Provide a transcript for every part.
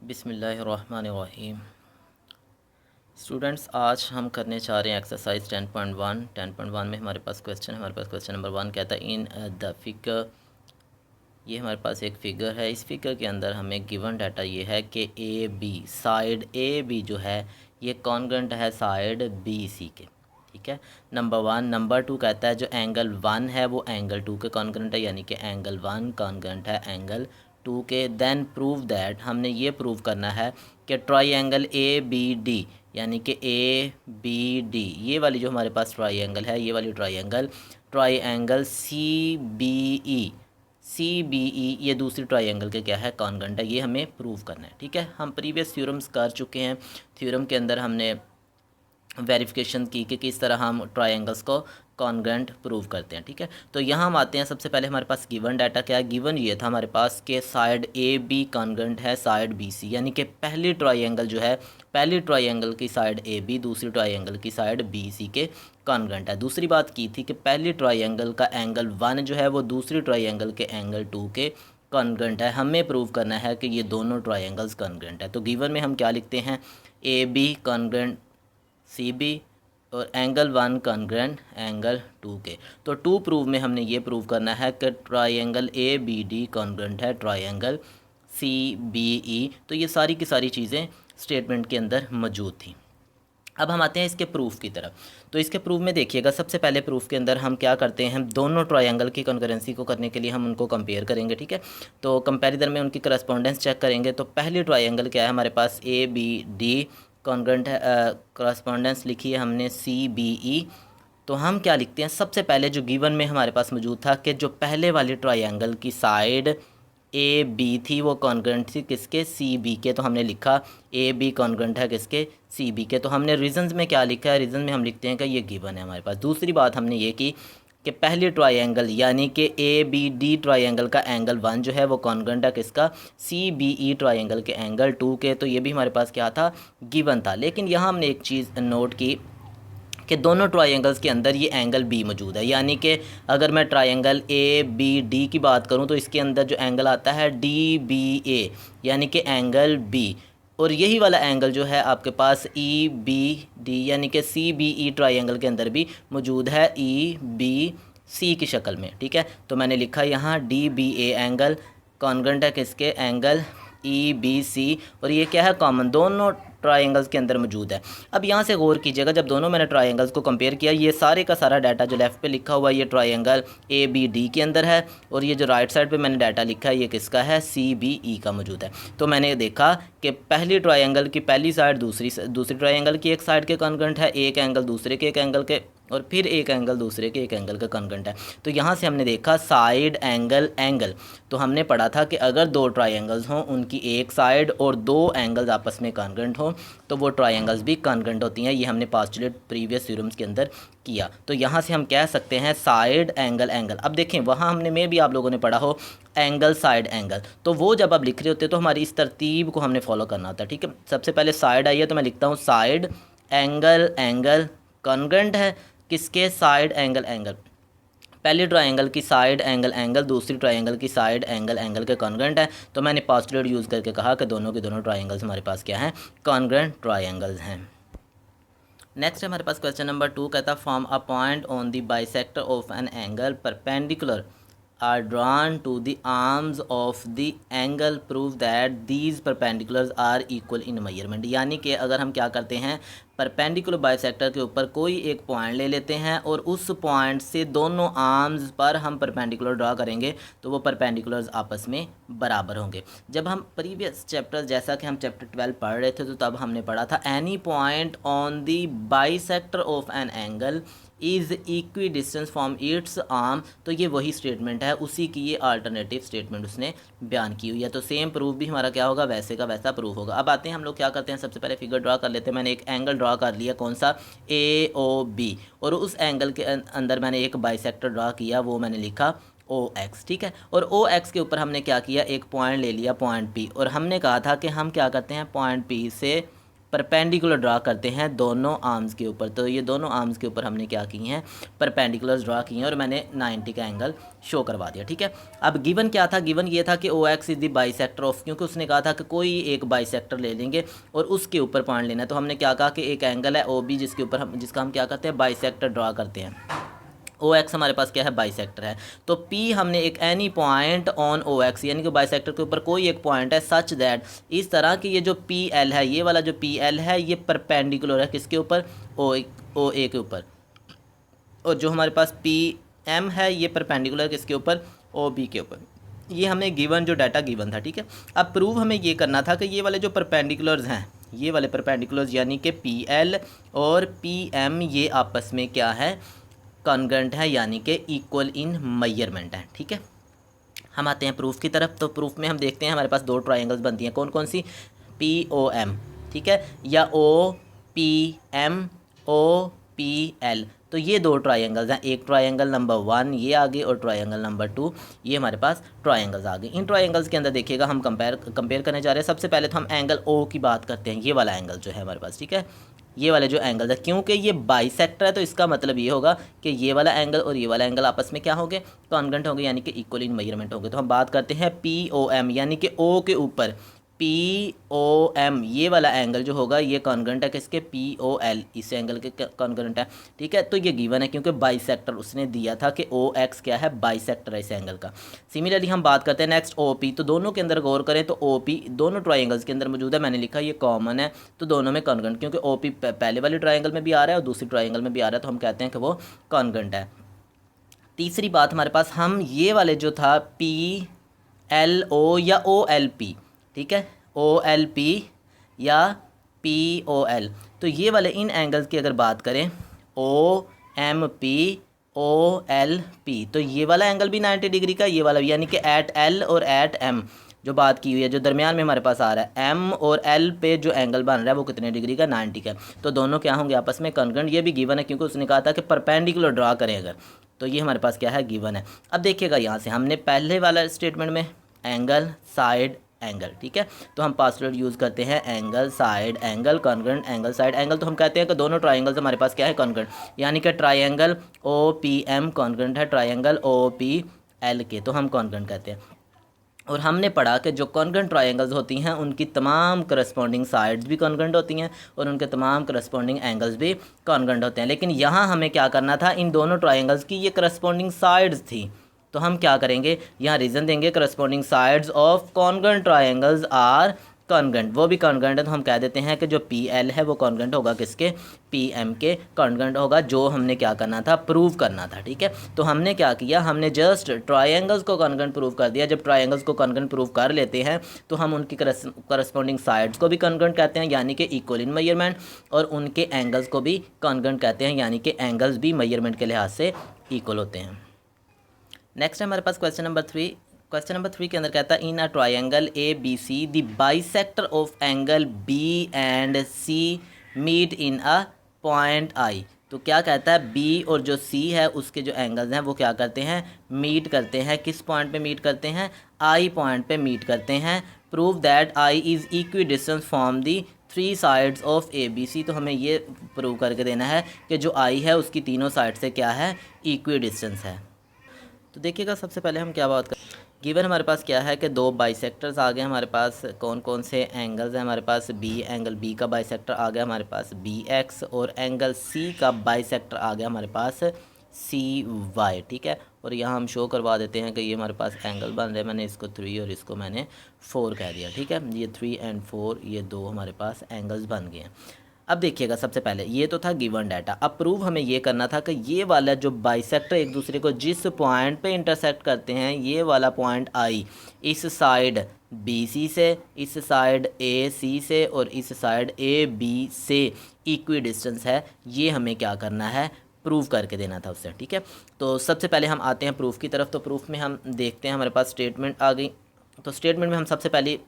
बिस्मिल्लाहिर्रहमानिर्रहीम। स्टूडेंट्स, आज हम करने चाह रहे हैं एक्सरसाइज 10.1 में हमारे पास क्वेश्चन नंबर 1 कहता है इन द फिगर। ये हमारे पास एक फ़िगर है। इस फिगर के अंदर हमें गिवन डाटा ये है कि A B side A B जो है ये कॉन्ग्रुएंट है साइड बी सी के। ठीक है, नंबर 1। नंबर 2 कहता है जो एंगल 1 है वो एंगल 2 के कॉन्ग्रुएंट है, यानी कि एंगल 1 कॉन्ग्रुएंट है एंगल 2 के। देन प्रूव दैट, हमने ये प्रूव करना है कि ट्राइंगल ए बी डी, यानी कि ए बी डी ये वाली जो हमारे पास ट्राइंगल है, ये वाली ट्राइंगल सी बी ई ये दूसरी ट्राइंगल के क्या है, कॉन्ग्रुएंट है। ये हमें प्रूव करना है। ठीक है, हम प्रीवियस थ्योरम्स कर चुके हैं। थ्योरम के अंदर हमने वेरिफिकेशन की कि किस तरह हम ट्रायंगल्स को कॉन्ग्रुएंट प्रूव करते हैं। ठीक है, तो यहाँ हम आते हैं। सबसे पहले हमारे पास गिवन डाटा क्या है। गिवन ये था हमारे पास कि साइड ए बी कॉन्ग्रुएंट है साइड बी सी, यानी कि पहली ट्रायंगल जो है, पहली ट्रायंगल की साइड ए बी दूसरी ट्रायंगल की साइड बी सी के कॉन्ग्रुएंट है। दूसरी बात की थी कि पहली ट्रायंगल का एंगल 1 जो है वो दूसरी ट्रायंगल के एंगल 2 के कॉन्ग्रुएंट है। हमें प्रूव करना है कि ये दोनों ट्रायंगल्स कॉन्ग्रुएंट है। तो गिवन में हम क्या लिखते हैं, A B congruent C B और एंगल 1 कॉन्ग्रुएंट एंगल 2 के। तो 2 प्रूव में हमने ये प्रूव करना है कि triangle A B D congruent है ट्रायंगल सी बी ई। तो ये सारी की सारी चीज़ें स्टेटमेंट के अंदर मौजूद थी। अब हम आते हैं इसके प्रूफ की तरफ। तो इसके प्रूफ में देखिएगा, सबसे पहले प्रूफ के अंदर हम क्या करते हैं, हम दोनों ट्रायंगल की कॉन्करेंसी को करने के लिए हम उनको कंपेयर करेंगे। ठीक है, तो कंपैरिजन में उनकी करस्पॉन्डेंस चेक करेंगे। तो पहली ट्रायंगल क्या है हमारे पास, ए बी डी कॉन्ग्रुएंट है। करस्पॉन्डेंस लिखी है हमने सी बी ई। तो हम क्या लिखते हैं, सबसे पहले जो गिवन में हमारे पास मौजूद था कि जो पहले वाली ट्रायंगल की साइड ए बी थी वो कॉन्ग्रुएंट थी किसके, सी बी के। तो हमने लिखा ए बी कॉन्ग्रुएंट है किसके, सी बी के। तो हमने रीजंस में क्या लिखा है, रीजन में हम लिखते हैं कि ये गिवन है हमारे पास। दूसरी बात हमने ये की कि पहली ट्रायंगल यानी कि ए बी डी ट्रायंगल का एंगल 1 जो है वो कॉन्ग्रुएंट है किसका, सी बी ई ट्रायंगल के एंगल 2 के। तो ये भी हमारे पास क्या था, गिवन था। लेकिन यहाँ हमने एक चीज़ नोट की कि दोनों ट्रायंगल्स के अंदर ये एंगल बी मौजूद है, यानी कि अगर मैं ट्रायंगल ए बी डी की बात करूं तो इसके अंदर जो एंगल आता है डी बी ए, यानी कि एंगल बी। और यही वाला एंगल जो है आपके पास ई बी डी यानी कि सी बी ई ट्रायंगल के अंदर भी मौजूद है ई बी सी की शक्ल में। ठीक है, तो मैंने लिखा यहाँ D B A angle congruent है किसके, एंगल ई बी सी। और ये क्या है, कॉमन दोनों ट्रायंगल्स के अंदर मौजूद है। अब यहाँ से गौर कीजिएगा, जब दोनों मैंने ट्रायंगल्स को कंपेयर किया, ये सारे का सारा डाटा जो लेफ़्ट पे लिखा हुआ है ये ट्रायंगल ए बी डी के अंदर है, और ये जो राइट साइड पे मैंने डाटा लिखा है ये किसका है, सी बी ई का मौजूद है। तो मैंने देखा कि पहली ट्रायंगल की पहली साइड दूसरी ट्रायंगल की एक साइड के कॉन्ग्रुएंट है, एक एंगल दूसरे के एक एंगल के, और फिर एक एंगल दूसरे के एक एंगल का कॉन्ग्रुएंट है। तो यहाँ से हमने देखा साइड एंगल एंगल। तो हमने पढ़ा था कि अगर दो ट्रायंगल्स हों, उनकी एक साइड और दो एंगल्स आपस में कॉन्ग्रुएंट हों तो वो ट्रायंगल्स भी कॉन्ग्रुएंट होती हैं। ये हमने पास्टुलेट प्रीवियस थ्योरम्स के अंदर किया। तो यहाँ से हम कह सकते हैं साइड एंगल एंगल। अब देखें, वहाँ हमने में भी आप लोगों ने पढ़ा हो एंगल साइड एंगल, तो वो जब आप लिख रहे होते तो हमारी इस तरतीब को हमने फॉलो करना होता है। ठीक है, सबसे पहले साइड आई है तो मैं लिखता हूँ साइड एंगल एंगल कॉन्ग्रुएंट है किसके, साइड एंगल एंगल। पहली ट्रायंगल की साइड एंगल एंगल दूसरी ट्रायंगल की साइड एंगल एंगल के कॉन्ग्रुएंट है। तो मैंने पास्टुलेट यूज़ करके कहा कि दोनों के दोनों ट्रायंगल्स हमारे पास क्या हैं, कॉन्ग्रुएंट ट्रायंगल्स हैं। नेक्स्ट हमारे पास क्वेश्चन नंबर 2 कहता है form a point on the bisector of an angle perpendicular are drawn to the arms of the angle prove that these perpendiculars are equal in measurement। यानी कि अगर हम क्या करते हैं, परपेंडिकुलर बाइसेक्टर के ऊपर कोई एक पॉइंट ले लेते हैं और उस पॉइंट से दोनों आर्म्स पर हम परपेंडिकुलर ड्रा करेंगे तो वो परपेंडिकुलर्स आपस में बराबर होंगे। जब हम प्रीवियस चैप्टर, जैसा कि हम चैप्टर 12 पढ़ रहे थे, तो तब हमने पढ़ा था any point on the bisector of an angle is equidistance from its arm. तो ये वही स्टेटमेंट है, उसी की ये अल्टरनेटिव स्टेटमेंट उसने बयान की हुई है। तो सेम प्रूफ भी हमारा क्या होगा, वैसे का वैसा प्रूफ होगा। अब आते हैं हम लोग क्या करते हैं, सबसे पहले फिगर ड्रा कर लेते हैं। मैंने एक एंगल ड्रा कर लिया, कौन सा, ए ओ बी, और उस एंगल के अंदर मैंने एक बाइसेक्टर ड्रा किया, वो मैंने लिखा ओ एक्स। ठीक है, और ओ एक्स के ऊपर हमने क्या किया, एक पॉइंट ले लिया, पॉइंट पी, और हमने कहा था कि हम क्या करते हैं, पॉइंट पी से परपेंडिकुलर ड्रा करते हैं दोनों आर्म्स के ऊपर। तो ये दोनों आर्म्स के ऊपर हमने क्या की हैं, परपेंडिकुलर्स ड्रा किए हैं और मैंने 90 का एंगल शो करवा दिया। ठीक है, अब गिवन क्या था, गिवन ये था कि O X is the bisector of, क्योंकि उसने कहा था कि कोई एक बाइसेक्टर ले लेंगे और उसके ऊपर पॉइंट लेना है। तो हमने क्या कहा कि एक एंगल है ओ बी जिसके ऊपर जिसका हम क्या करते हैं, बाइसेक्टर ड्रा करते हैं। ओ एक्स हमारे पास क्या है, बाइसेक्टर है। तो पी हमने एक any point on O X, यानी कि बाइसेक्टर के ऊपर कोई एक पॉइंट है सच दैट, इस तरह कि ये जो पी एल है, ये वाला जो पी एल है ये परपेंडिकुलर है किसके ऊपर, ओ ए के ऊपर, और जो हमारे पास पी एम है ये परपेंडिकुलर किसके ऊपर, ओ बी के ऊपर। ये हमें गिवन जो डाटा गिवन था। ठीक है, अब प्रूव हमें ये करना था कि ये वाले जो परपेंडिकुलर्स हैं, ये वाले परपेंडिकुलर्स यानी कि पी एल और पी एम ये आपस में क्या है, कॉन्ग्रुएंट है, यानी कि इक्वल इन मेजरमेंट है। ठीक है, हम आते हैं प्रूफ की तरफ। तो प्रूफ में हम देखते हैं हमारे पास दो ट्रायंगल्स बनती हैं, कौन कौन सी, पी ओ एम, ठीक है, या O P M, O P L. तो ये दो ट्रायंगल्स हैं, एक ट्रायंगल नंबर 1 ये आ गई और ट्रायंगल नंबर 2 ये हमारे पास ट्रायंगल्स आ गए। इन ट्रायंगल्स के अंदर देखिएगा हम कंपेयर करने जा रहे हैं। सबसे पहले तो हम एंगल ओ की बात करते हैं, ये वाला एंगल जो है हमारे पास। ठीक है, ये वाले जो एंगल है, क्योंकि ये बाइसेक्टर है तो इसका मतलब ये होगा कि ये वाला एंगल और ये वाला एंगल आपस में क्या होंगे, कॉन्ग्रुएंट होंगे, यानी कि इक्वल इन मेजरमेंट होंगे। तो हम बात करते हैं पी ओ एम, यानी कि ओ के ऊपर पी ओ एम ये वाला एंगल जो होगा ये कॉन्ग्रुएंट है किसके, पी ओ एल, इस एंगल के कॉन्ग्रुएंट है। ठीक है, तो ये गिवन है क्योंकि बाइसेक्टर उसने दिया था कि ओ एक्स क्या है, बाइसेक्टर है इस एंगल का। सिमिलरली हम बात करते हैं नेक्स्ट ओ पी। तो दोनों के अंदर गौर करें तो ओ पी दोनों ट्रायंगल्स के अंदर मौजूद है, मैंने लिखा ये कॉमन है, तो दोनों में कॉन्ग्रुएंट, क्योंकि ओ पी पहले वाले ट्रायंगल में भी आ रहा है और दूसरी ट्रायंगल में भी आ रहा है, तो हम कहते हैं कि वो कॉन्ग्रुएंट है। तीसरी बात हमारे पास, हम ये वाले जो था पी एल ओ या ओ एल पी, ठीक है, ओ एल पी या पी ओ एल, तो ये वाले इन एंगल्स की अगर बात करें, O M P O L P, तो ये वाला एंगल भी 90 डिग्री का, ये वाला, यानी कि एट एल और एट एम जो बात की हुई है, जो दरमियान में हमारे पास आ रहा है, एम और एल पे जो एंगल बन रहा है वो कितने डिग्री का, 90 का। तो दोनों क्या होंगे आपस में कॉन्ग्रुएंट। ये भी गिवन है क्योंकि उसने कहा था कि परपेंडिकुलर ड्रा करें अगर, तो ये हमारे पास क्या है, गिवन है। अब देखिएगा यहाँ से हमने पहले वाला स्टेटमेंट में एंगल साइड एंगल, ठीक है, तो हम पासवर्ड यूज़ करते हैं angle side angle congruent angle side angle. तो हम कहते हैं कि दोनों ट्रायंगल्स हमारे पास क्या है, कॉन्ग्रुएंट, यानी कि triangle O P M congruent है ट्रायंगल ओ पी एल के, तो हम कॉन्ग्रुएंट कहते हैं। और हमने पढ़ा कि जो कॉन्ग्रुएंट ट्रायंगल्स होती हैं उनकी तमाम करस्पॉन्डिंग साइड्स भी कॉन्ग्रुएंट होती हैं और उनके तमाम करस्पॉन्डिंग एंगल्स भी कॉन्ग्रुएंट होते हैं। लेकिन यहाँ हमें क्या करना था, इन दोनों ट्रायंगल्स की ये करस्पॉन्डिंग साइड्स थी, तो हम क्या करेंगे, यहाँ रीज़न देंगे corresponding sides of congruent triangles are congruent, वो भी कॉन्ग्रुएंट है, तो हम कह देते हैं कि जो पी एल है वो कॉन्ग्रुएंट होगा किसके, पी एम के कॉन्ग्रुएंट होगा, जो हमने क्या करना था, प्रूव करना था। ठीक है, तो हमने क्या किया, हमने जस्ट ट्रायंगल्स को कॉन्ग्रुएंट प्रूव कर दिया। जब ट्रायंगल्स को कॉन्ग्रुएंट प्रूव कर लेते हैं तो हम उनकी करस्पॉन्डिंग साइड्स को भी कॉन्ग्रुएंट कहते हैं, यानी कि इक्वल इन मेजरमेंट, और उनके एंगल्स को भी कॉन्ग्रुएंट कहते हैं, यानी कि एंगल्स भी मेजरमेंट के लिहाज से इक्वल होते हैं। नेक्स्ट है हमारे पास क्वेश्चन नंबर 3। क्वेश्चन नंबर 3 के अंदर कहता है, in a triangle A B C the bisector of angle B and C meet in a point I. तो क्या कहता है, बी और जो सी है उसके जो एंगल्स हैं वो क्या करते हैं, मीट करते हैं, किस पॉइंट पे मीट करते हैं, आई पॉइंट पे मीट करते हैं। Prove that I is equidistance from the 3 sides of A B C. तो हमें ये प्रूव करके देना है कि जो आई है उसकी तीनों साइड से क्या है, इक्वी डिस्टेंस है। तो देखिएगा सबसे पहले हम क्या बात करें, गिवन हमारे पास क्या है कि दो बाइसेक्टर्स आ गए हमारे पास, कौन कौन से एंगल्स हैं हमारे पास, बी एंगल बी का बाइसेक्टर आ गया हमारे पास बी एक्स, और एंगल सी का बाइसेक्टर आ गया हमारे पास सी वाई। ठीक है, और यहाँ हम शो करवा देते हैं कि ये हमारे पास एंगल बन रहे हैं, मैंने इसको 3 और इसको मैंने 4 कह दिया। ठीक है, ये 3 और 4 ये दो हमारे पास एंगल्स बन गए हैं। अब देखिएगा सबसे पहले ये तो था गिवन डाटा, अब प्रूव हमें ये करना था कि ये वाला जो बाइसेक्टर एक दूसरे को जिस पॉइंट पे इंटरसेक्ट करते हैं, ये वाला पॉइंट आई इस साइड बी सी से, इस साइड ए सी से और इस साइड ए बी से इक्वी डिस्टेंस है, ये हमें क्या करना है, प्रूव करके देना था उससे। ठीक है, तो सबसे पहले हम आते हैं प्रूफ की तरफ। तो प्रूफ में हम देखते हैं हमारे पास स्टेटमेंट आ गई। तो स्टेटमेंट में हम सबसे पहले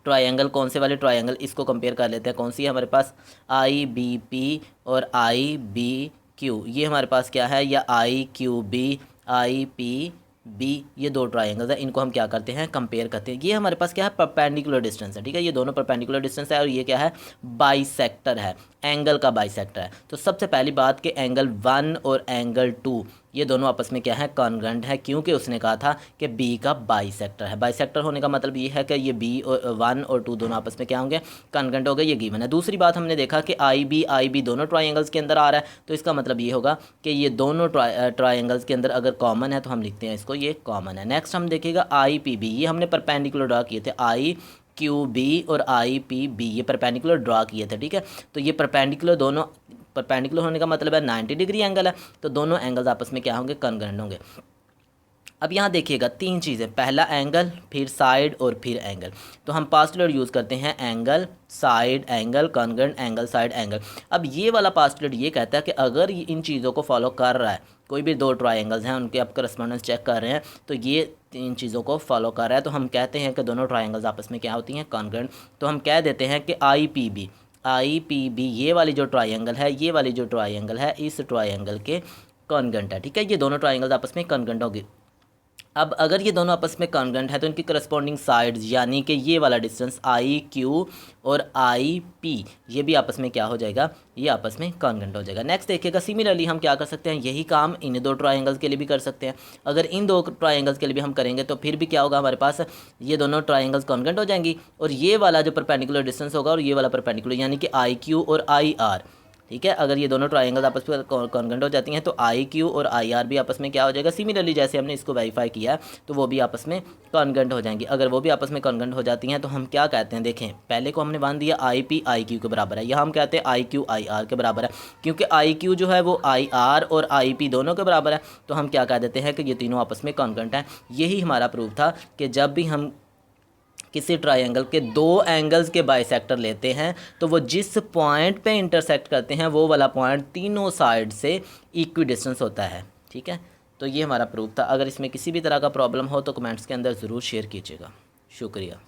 ट्रायंगल, कौन से वाले ट्रायंगल, इसको कंपेयर कर लेते हैं। कौन सी है हमारे पास, आई बी पी और आई बी क्यू, ये हमारे पास क्या है, या I Q B I P B, ये दो ट्राइंगल्स हैं, इनको हम क्या करते हैं, कंपेयर करते हैं। ये हमारे पास क्या है, परपेंडिकुलर डिस्टेंस है, ठीक है, ये दोनों परपेंडिकुलर डिस्टेंस है और ये क्या है, बाइसेक्टर है, एंगल का बाइसेक्टर है। तो सबसे पहली बात कि एंगल 1 और एंगल 2 ये दोनों आपस में क्या है, कॉन्ग्रुएंट है, क्योंकि उसने कहा था कि बी का बाइसेक्टर है। बाइसेक्टर होने का मतलब ये है कि ये बी और 1 और 2 दोनों आपस में क्या होंगे, कॉन्ग्रुएंट हो गए, ये गिवन है। दूसरी बात हमने देखा कि आई बी दोनों ट्राइंगल्स के अंदर आ रहा है, तो इसका मतलब ये होगा कि ये दोनों ट्राइंगल्स के अंदर अगर कॉमन है तो हम लिखते हैं इसको ये कॉमन है। नेक्स्ट हम देखेगा आई पी बी, ये हमने परपेंडिकुलर ड्रा किए थे, आई क्यू बी और आई पी बी ये परपेंडिकुलर ड्रा किए थे, ठीक है। तो ये परपेंडिकुलर दोनों, परपेंडिकुलर होने का मतलब है 90 डिग्री एंगल है, तो दोनों एंगल्स आपस में क्या होंगे, कॉन्ग्रुएंट होंगे। अब यहाँ देखिएगा तीन चीज़ें, पहला एंगल, फिर साइड और फिर एंगल। तो हम पास्टुलेट यूज़ करते हैं, angle side angle congruent angle side angle. अब ये वाला पास्टुलेट ये कहता है कि अगर इन चीज़ों को फॉलो कर रहा है, कोई भी दो ट्राइंगल्स हैं उनके आप करस्पॉन्डेंस चेक कर रहे हैं, तो ये इन चीज़ों को फॉलो कर रहा है, तो हम कहते हैं कि दोनों ट्राइंगल्स आपस में क्या होती हैं, कॉन्ग्रुएंट। तो हम कह देते हैं कि आई पी बी ये वाली जो ट्राइंगल है, ये वाली जो ट्राइंगल है, इस ट्राइंगल के कॉन्ग्रुएंट है, ठीक है। ये दोनों ट्राइंगल्स आपस में कॉन्ग्रुएंट होगी। अब अगर ये दोनों आपस में कॉन्ग्रुएंट है तो इनकी करस्पॉन्डिंग साइड्स, यानी कि ये वाला डिस्टेंस आई क्यू और आई पी, ये भी आपस में क्या हो जाएगा, ये आपस में कॉन्ग्रुएंट हो जाएगा। नेक्स्ट देखिएगा, सिमिलरली हम क्या कर सकते हैं, यही काम इन दो ट्राइंगल्स के लिए भी कर सकते हैं। अगर इन दो ट्राइंगल्स के लिए भी हम करेंगे तो फिर भी क्या होगा, हमारे पास ये दोनों ट्राइंगल्स कॉन्ग्रुएंट हो जाएंगी, और ये वाला जो परपेंडिकुलर डिस्टेंस होगा और ये वाला परपेंडिकुलर, यानी कि आई क्यू और आई आर, ठीक है। अगर ये दोनों ट्राइंगल्स आपस में कॉन्ग्रुएंट हो जाती हैं तो आई क्यू और आई आर भी आपस में क्या हो जाएगा, सिमिलरली जैसे हमने इसको वेरीफाई किया तो वो भी आपस में कॉन्ग्रुएंट हो जाएंगी। अगर वो भी आपस में कॉन्ग्रुएंट हो जाती हैं तो हम क्या कहते हैं, देखें पहले को हमने मान दिया आई पी आई क्यू के बराबर है, यहाँ हम कहते हैं आई क्यू आई आर के बराबर है, क्योंकि आई क्यू जो है वो आई आर और आई पी दोनों के बराबर है, तो हम क्या कह देते हैं कि ये तीनों आपस में कॉन्ग्रुएंट हैं। यही हमारा प्रूफ था कि जब भी हम किसी ट्रायंगल के दो एंगल्स के बाइसेक्टर लेते हैं तो वो जिस पॉइंट पे इंटरसेक्ट करते हैं वो वाला पॉइंट तीनों साइड से इक्वी डिस्टेंस होता है, ठीक है। तो ये हमारा प्रूफ था। अगर इसमें किसी भी तरह का प्रॉब्लम हो तो कमेंट्स के अंदर ज़रूर शेयर कीजिएगा। शुक्रिया।